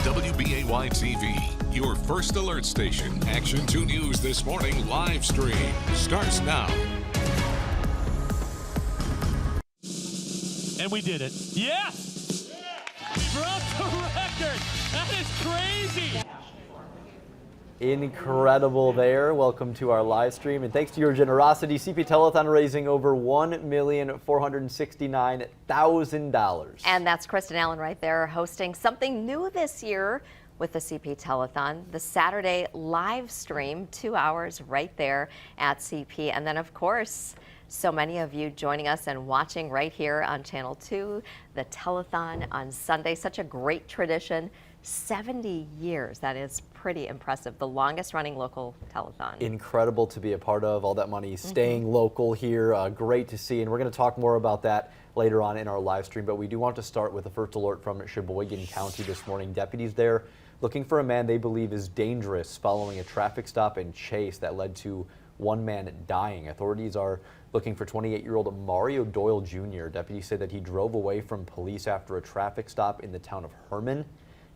WBAY TV, your first alert station. Action 2 News This Morning live stream starts now. And we did it. Yes! We broke the record. That is crazy. Incredible there. Welcome to our live stream, and thanks to your generosity, CP Telethon raising over $1,469,000. And that's Kristen Allen right there hosting something new this year with the CP Telethon, the Saturday live stream, 2 hours right there at CP. And then, of course, so many of you joining us and watching right here on Channel 2, the Telethon on Sunday. Such a great tradition. 70 years. That is pretty impressive. The longest running local telethon. Incredible to be a part of. All that money staying local here. Great to see. And we're going to talk more about that later on in our live stream. But we do want to start with the first alert from Sheboygan County this morning. Deputies there looking for a man they believe is dangerous following a traffic stop and chase that led to one man dying. Authorities are looking for 28-year-old Mario Doyle Jr. Deputies say that he drove away from police after a traffic stop in the town of Herman.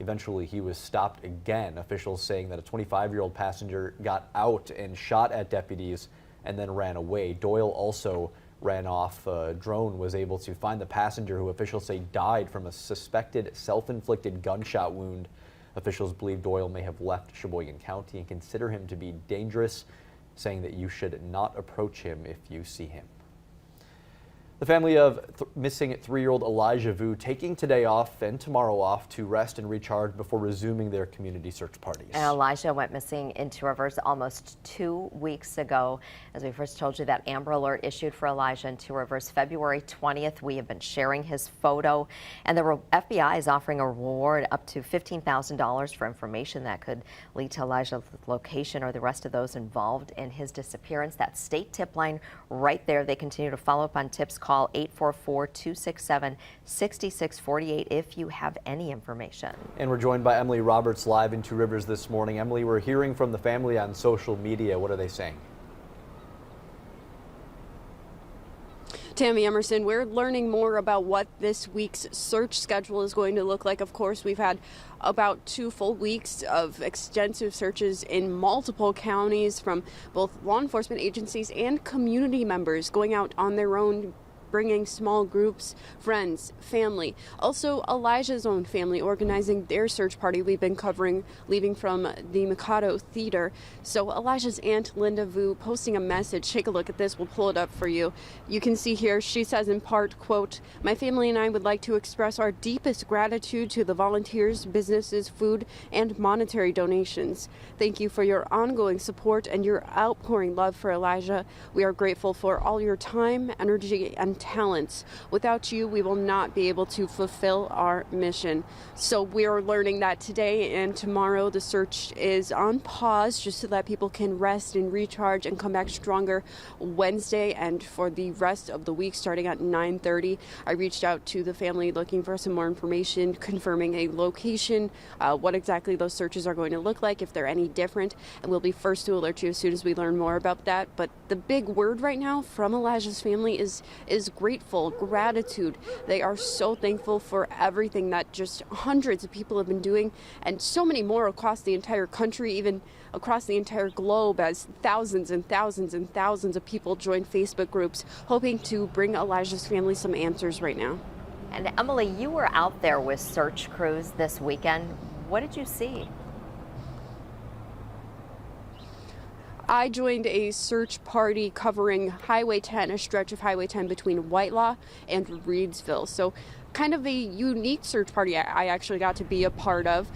Eventually, he was stopped again. Officials saying that a 25-year-old passenger got out and shot at deputies and then ran away. Doyle also ran off. A drone was able to find the passenger, who officials say died from a suspected self-inflicted gunshot wound. Officials believe Doyle may have left Sheboygan County and consider him to be dangerous, saying that you should not approach him if you see him. The family of missing 3-year-old Elijah Vue taking today off and tomorrow off to rest and recharge before resuming their community search parties. And Elijah went missing in Two Rivers almost 2 weeks ago. As we first told you, that Amber Alert issued for Elijah in Two Rivers February 20th. We have been sharing his photo, and the FBI is offering a reward up to $15,000 for information that could lead to Elijah's location or the rest of those involved in his disappearance. That state tip line right there. They continue to follow up on tips. Call 844-267-6648 if you have any information. And we're joined by Emily Roberts live in Two Rivers this morning. Emily, we're hearing from the family on social media. What are they saying? Tammy Emerson, we're learning more about what this week's search schedule is going to look like. Of course, we've had about 2 full weeks of extensive searches in multiple counties from both law enforcement agencies and community members going out on their own, bringing small groups, friends, family. Also, Elijah's own family organizing their search party we've been covering, leaving from the Mikado Theater. So Elijah's aunt, Linda Vue, posting a message. Take a look at this. We'll pull it up for you. You can see here, she says in part, quote, "My family and I would like to express our deepest gratitude to the volunteers, businesses, food, and monetary donations. Thank you for your ongoing support and your outpouring love for Elijah. We are grateful for all your time, energy, and talents. Without you, we will not be able to fulfill our mission." So we are learning that today and tomorrow the search is on pause just so that people can rest and recharge and come back stronger Wednesday and for the rest of the week starting at 9:30. I reached out to the family looking for some more information, confirming a location, what exactly those searches are going to look like, if they're any different, and we'll be first to alert you as soon as we learn more about that. But the big word right now from Elijah's family is grateful, gratitude. They are so thankful for everything that just hundreds of people have been doing, and so many more across the entire country, even across the entire globe, as thousands and thousands and thousands of people join Facebook groups hoping to bring Elijah's family some answers right now. And Emily, you were out there with search crews this weekend. What did you see? I joined a search party covering Highway 10, a stretch of Highway 10 between Whitelaw and Reedsville. So kind of a unique search party I actually got to be a part of.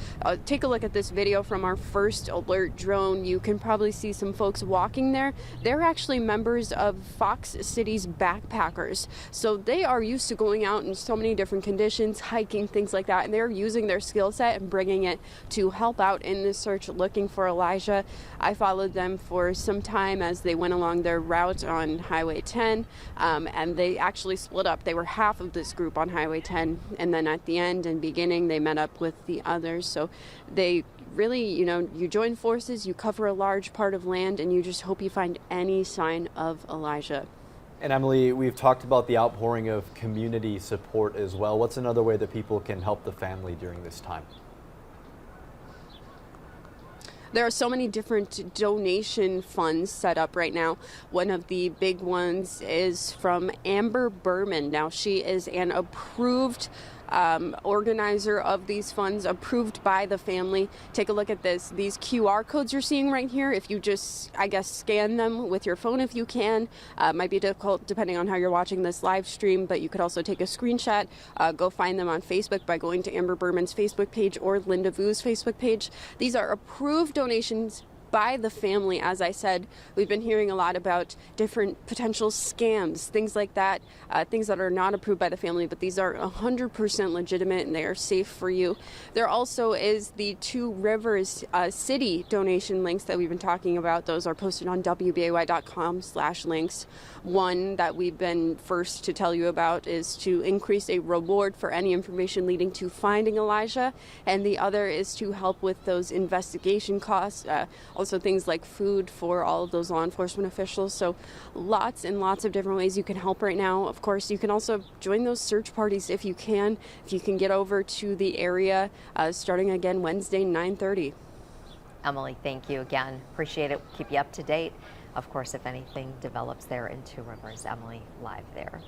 Take a look at this video from our first alert drone. You can probably see some folks walking there. They're actually members of Fox City's backpackers. So they are used to going out in so many different conditions, hiking, things like that, and they're using their skill set and bringing it to help out in this search looking for Elijah. I followed them for some time as they went along their route on Highway 10, and they actually split up. They were half of this group on Highway 10, and then at the end and beginning they met up with the others. So they really, you join forces, you cover a large part of land, and you just hope you find any sign of Elijah. And Emily, we've talked about the outpouring of community support as well. What's another way that people can help the family during this time? There are so many different donation funds set up right now. One of the big ones is from Amber Berman. Now, she is an approved organizer of these funds, approved by the family. Take a look at this. These QR codes you're seeing right here, if you just, I guess, scan them with your phone if you can. Might be difficult depending on how you're watching this live stream, but you could also take a screenshot. Go find them on Facebook by going to Amber Berman's Facebook page or Elijah Vue's Facebook page. These are approved donations by the family. As I said, we've been hearing a lot about different potential scams, things like that, things that are not approved by the family, but these are 100% legitimate and they are safe for you. There also is the Two Rivers City donation links that we've been talking about. Those are posted on WBAY.com/links. One that we've been first to tell you about is to increase a reward for any information leading to finding Elijah, and the other is to help with those investigation costs. Also things like food for all of those law enforcement officials. So lots and lots of different ways you can help right now. Of course, you can also join those search parties if you can get over to the area starting again Wednesday, 9:30. Emily, thank you again. Appreciate it. Keep you up to date. Of course, if anything develops there in Two Rivers, Emily live there.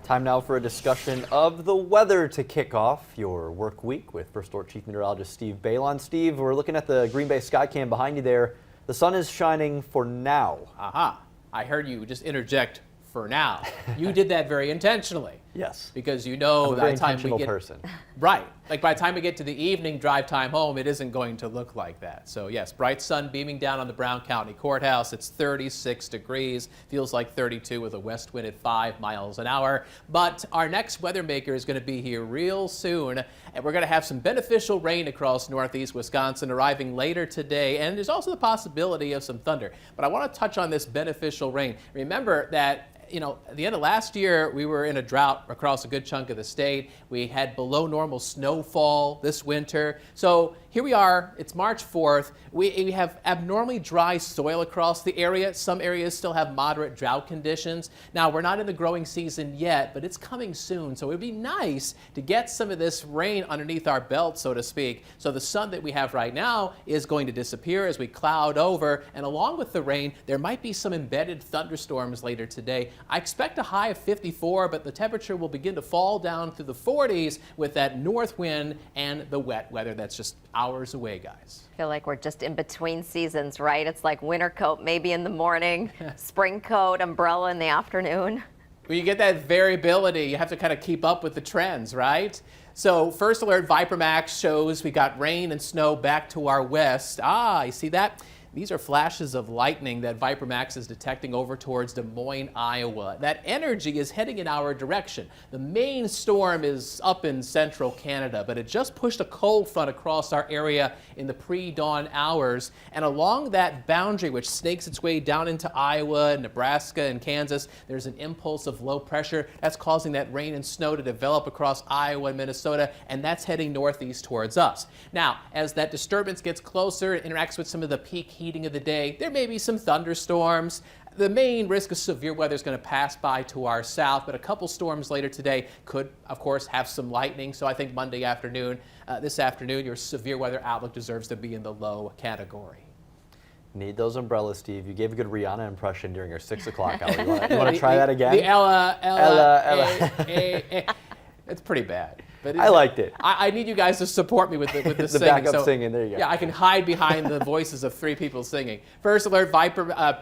Time now for a discussion of the weather to kick off your work week with First Alert Chief Meteorologist Steve Balon. Steve, we're looking at the Green Bay Skycam behind you there. The sun is shining for now. Aha. I heard you just interject for now. You did that very intentionally. Yes. Because you know I'm a by very the time we intentional get person. Right. Like by the time we get to the evening drive time home, it isn't going to look like that. So yes, bright sun beaming down on the Brown County Courthouse. It's 36 degrees. Feels like 32 with a west wind at 5 miles an hour. But our next weather maker is going to be here real soon, and we're going to have some beneficial rain across northeast Wisconsin arriving later today. And there's also the possibility of some thunder. But I want to touch on this beneficial rain. Remember that at the end of last year, we were in a drought across a good chunk of the state. We had below normal snowfall this winter. So here we are, it's March 4th. We have abnormally dry soil across the area. Some areas still have moderate drought conditions. Now, we're not in the growing season yet, but it's coming soon. So it would be nice to get some of this rain underneath our belt, so to speak. So the sun that we have right now is going to disappear as we cloud over. And along with the rain, there might be some embedded thunderstorms later today. I expect a high of 54, but the temperature will begin to fall down to the 40s with that north wind and the wet weather that's just hours away, guys. I feel like we're just in between seasons, right? It's like winter coat maybe in the morning, spring coat, umbrella in the afternoon. Well, you get that variability. You have to kind of keep up with the trends, right? So First Alert ViperMax shows we got rain and snow back to our west. You see that? These are flashes of lightning that ViperMax is detecting over towards Des Moines, Iowa. That energy is heading in our direction. The main storm is up in central Canada, but it just pushed a cold front across our area in the pre-dawn hours. And along that boundary, which snakes its way down into Iowa, Nebraska, and Kansas, there's an impulse of low pressure that's causing that rain and snow to develop across Iowa and Minnesota, and that's heading northeast towards us. Now, as that disturbance gets closer, it interacts with some of the peak heating of the day, there may be some thunderstorms. The main risk of severe weather is going to pass by to our south, but a couple storms later today could, of course, have some lightning. So I think Monday afternoon, this afternoon, your severe weather outlook deserves to be in the low category. Need those umbrellas, Steve. You gave a good Rihanna impression during your 6 o'clock hour. You want to try that again? The Ella. It's pretty bad. But I liked it. I need you guys to support me with the the singing. backup singing, there you go. Yeah, I can hide behind the voices of 3 people singing. First Alert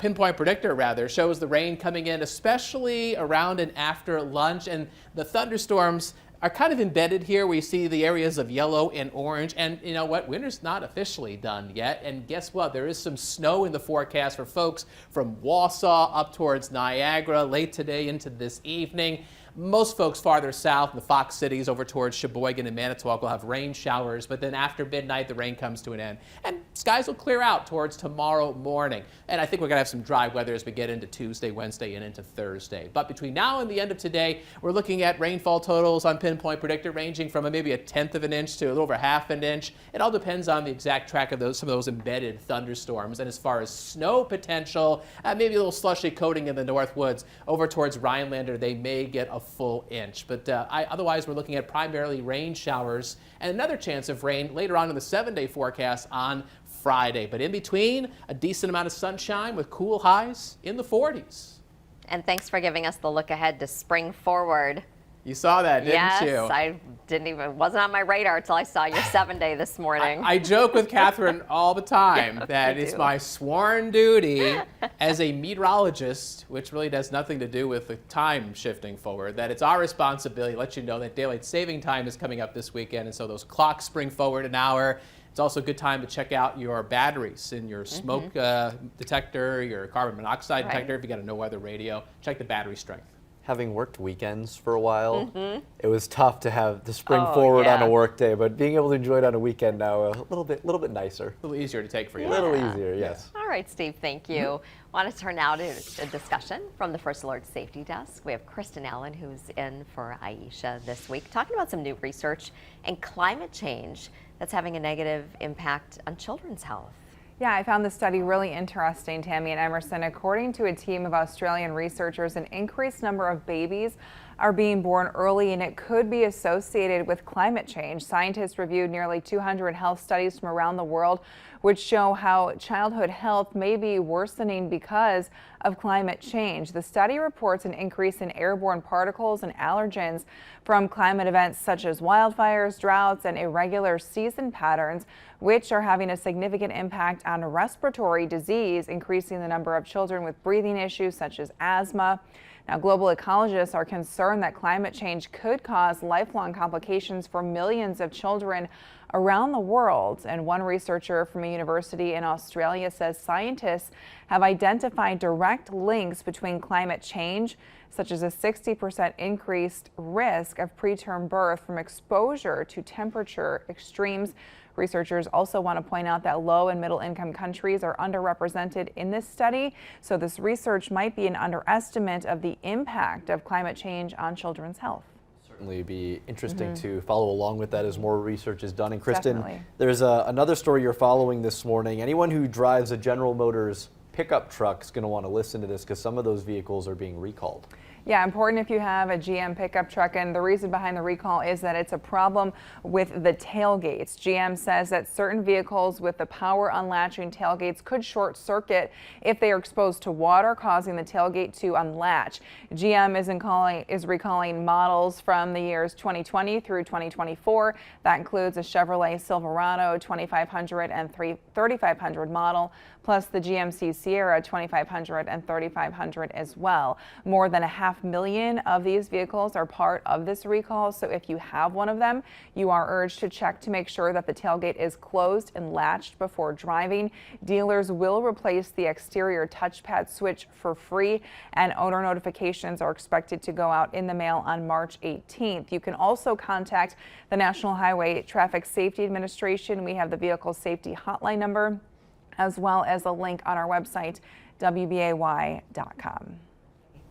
Pinpoint Predictor shows the rain coming in, especially around and after lunch, and the thunderstorms are kind of embedded here. We see the areas of yellow and orange, and you know what? Winter's not officially done yet, and guess what? There is some snow in the forecast for folks from Wausau up towards Niagara late today into this evening. Most folks farther south in the Fox cities over towards Sheboygan and Manitowoc will have rain showers, but then after midnight, the rain comes to an end. And skies will clear out towards tomorrow morning. And I think we're going to have some dry weather as we get into Tuesday, Wednesday, and into Thursday. But between now and the end of today, we're looking at rainfall totals on Pinpoint Predictor ranging from maybe 1/10 of an inch to a little over 1/2 an inch. It all depends on the exact track of some of those embedded thunderstorms. And as far as snow potential, maybe a little slushy coating in the north woods. Over towards Rhinelander, they may get a full inch. But otherwise, we're looking at primarily rain showers and another chance of rain later on in the 7-day forecast on Friday. But in between, a decent amount of sunshine with cool highs in the 40s. And thanks for giving us the look ahead to spring forward. You saw that, didn't you? Yes, I wasn't on my radar until I saw your 7-day this morning. I joke with Catherine all the time that it's my sworn duty as a meteorologist, which really has nothing to do with the time shifting forward, that it's our responsibility to let you know that daylight saving time is coming up this weekend, and so those clocks spring forward an hour. It's also a good time to check out your batteries in your smoke detector, your carbon monoxide detector. If you got a no-weather radio, check the battery strength. Having worked weekends for a while, it was tough to have the spring forward on a work day, but being able to enjoy it on a weekend now, a little bit nicer. A little easier to take for you. A little easier, yes. All right, Steve, thank you. Want to turn now to a discussion from the First Alert Safety Desk. We have Kristen Allen, who's in for Aisha this week, talking about some new research and climate change that's having a negative impact on children's health. Yeah, I found this study really interesting, Tammy and Emerson. According to a team of Australian researchers, an increased number of babies are being born early, and it could be associated with climate change. Scientists reviewed nearly 200 health studies from around the world, which show how childhood health may be worsening because of climate change. The study reports an increase in airborne particles and allergens from climate events such as wildfires, droughts, and irregular season patterns, which are having a significant impact on respiratory disease, increasing the number of children with breathing issues such as asthma. Now, global ecologists are concerned that climate change could cause lifelong complications for millions of children around the world. And one researcher from a university in Australia says scientists have identified direct links between climate change, such as a 60% increased risk of preterm birth from exposure to temperature extremes. Researchers also want to point out that low and middle income countries are underrepresented in this study, so this research might be an underestimate of the impact of climate change on children's health. Certainly be interesting to follow along with that as more research is done. And Kristen, Definitely. there's another story you're following this morning. Anyone who drives a General Motors pickup truck is going to want to listen to this because some of those vehicles are being recalled. Yeah, important if you have a GM pickup truck, and the reason behind the recall is that it's a problem with the tailgates. GM says that certain vehicles with the power unlatching tailgates could short circuit if they are exposed to water, causing the tailgate to unlatch. GM is recalling models from the years 2020 through 2024. That includes a Chevrolet Silverado 2500 and 3500 model, plus the GMC Sierra 2500 and 3500 as well. More than 500,000 of these vehicles are part of this recall, so if you have one of them, you are urged to check to make sure that the tailgate is closed and latched before driving. Dealers will replace the exterior touchpad switch for free, and owner notifications are expected to go out in the mail on March 18th. You can also contact the National Highway Traffic Safety Administration. We have the vehicle safety hotline number, as well as a link on our website, WBAY.com.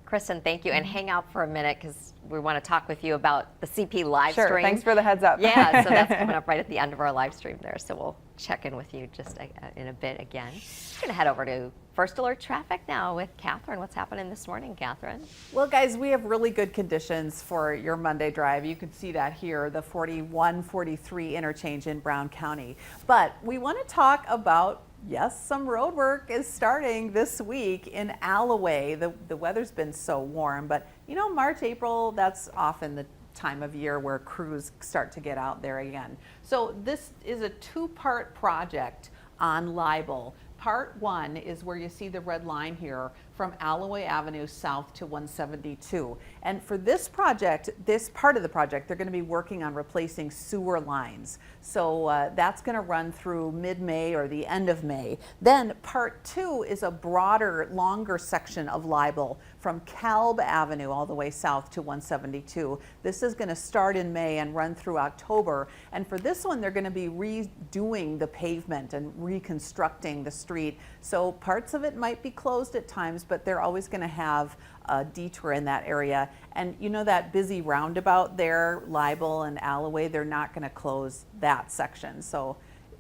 Kristen, thank you. And hang out for a minute because we want to talk with you about the CP live stream. Sure, thanks for the heads up. Yeah, so that's coming up right at the end of our live stream there. So we'll check in with you just in a bit again. We're going to head over to First Alert Traffic now with Catherine. What's happening this morning, Catherine? Well, guys, we have really good conditions for your Monday drive. You can see that here, the 41-43 interchange in Brown County. But we want to talk about, yes, some road work is starting this week in Alloway. The weather's been so warm, but you know, March, April, that's often the time of year where crews start to get out there again. So this is a two-part project on Libel. Part one is where you see the red line here from Alloway Avenue south to 172. And for this project, this part of the project, they're going to be working on replacing sewer lines. So that's going to run through mid-May or the end of May. Then part two is a broader, longer section of Libel from Kalb Avenue all the way south to 172. This is going to start in May and run through October. And for this one, they're going to be redoing the pavement and reconstructing the street. So parts of it might be closed at times, but they're always going to have a detour in that area. And you know that busy roundabout there, Libel and Alloway, they're not going to close that section. So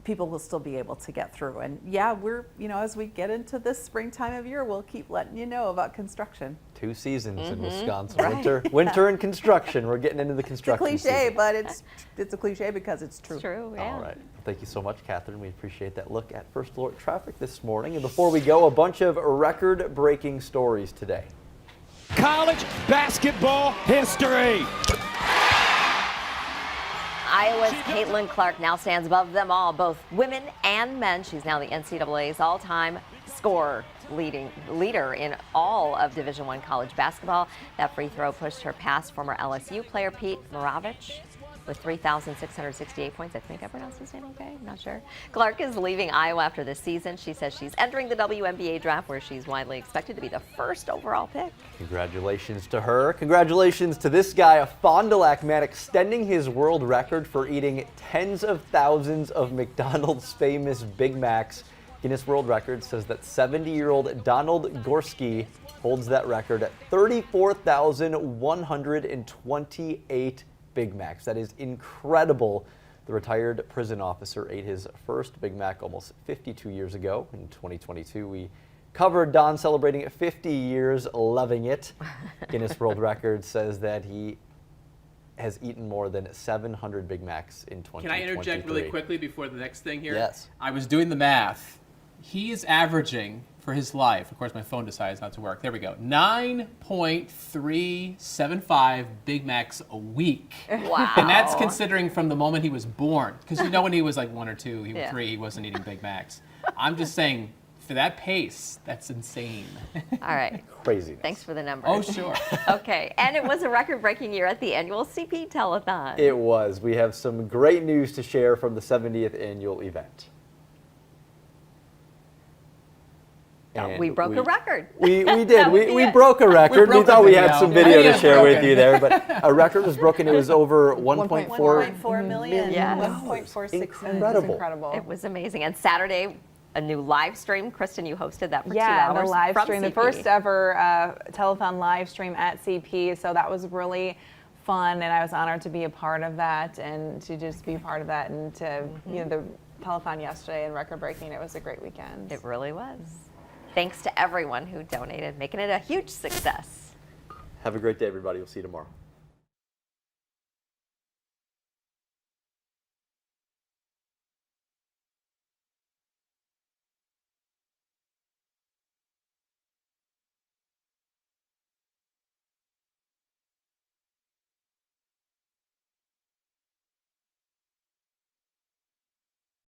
people will still be able to get through. And yeah, we're, as we get into this springtime of year, we'll keep letting you know about construction. 2 seasons in Wisconsin, winter and construction. We're getting into the construction It's a cliche, season. but it's a cliche because it's true. It's true, yeah. All right. Thank you so much, Catherine. We appreciate that look at First Alert traffic this morning. And before we go, a bunch of record-breaking stories today. College basketball history. Iowa's Caitlin Clark now stands above them all, both women and men. She's now the NCAA's all-time scorer leader in all of Division I college basketball. That free throw pushed her past former LSU player Pete Maravich with 3,668 points. I think I pronounced his name okay. I'm not sure. Clark is leaving Iowa after this season. She says she's entering the WBAY draft, where she's widely expected to be the first overall pick. Congratulations to her. Congratulations to this guy, a Fond du Lac man, extending his world record for eating tens of thousands of McDonald's famous Big Macs. Guinness World Records says that 70-year-old Donald Gorski holds that record at 34,128 Big Macs. That is incredible. The retired prison officer ate his first Big Mac almost 52 years ago. In 2022, we covered Don celebrating 50 years, loving it. Guinness World Records says that he has eaten more than 700 Big Macs in 2023. Can I interject really quickly before the next thing here? Yes. I was doing the math. He is averaging for his life, of course my phone decides not to work, there we go, 9.375 Big Macs a week. Wow. And that's considering from the moment he was born. Because when he was like 1 or 2, he was 3, he wasn't eating Big Macs. I'm just saying, for that pace, that's insane. All right. Crazy. Thanks for the numbers. Oh, sure. Okay, and it was a record-breaking year at the annual CP Telethon. It was. We have some great news to share from the 70th annual event. And we broke a record. We did. We broke a record. We thought we had some video to share with you there, but a record was broken. It was over 1.4 million. Yes. 1.46. Incredible. Incredible. It was amazing. And Saturday, a new live stream. Kristen, you hosted that for 2 Yeah, hours. the live from stream, CP. the first ever telethon live stream at CP. So that was really fun, and I was honored to be a part of that, and to just be a part of that, and to the telethon yesterday and record breaking. It was a great weekend. It really was. Thanks to everyone who donated, making it a huge success. Have a great day, everybody. We'll see you tomorrow.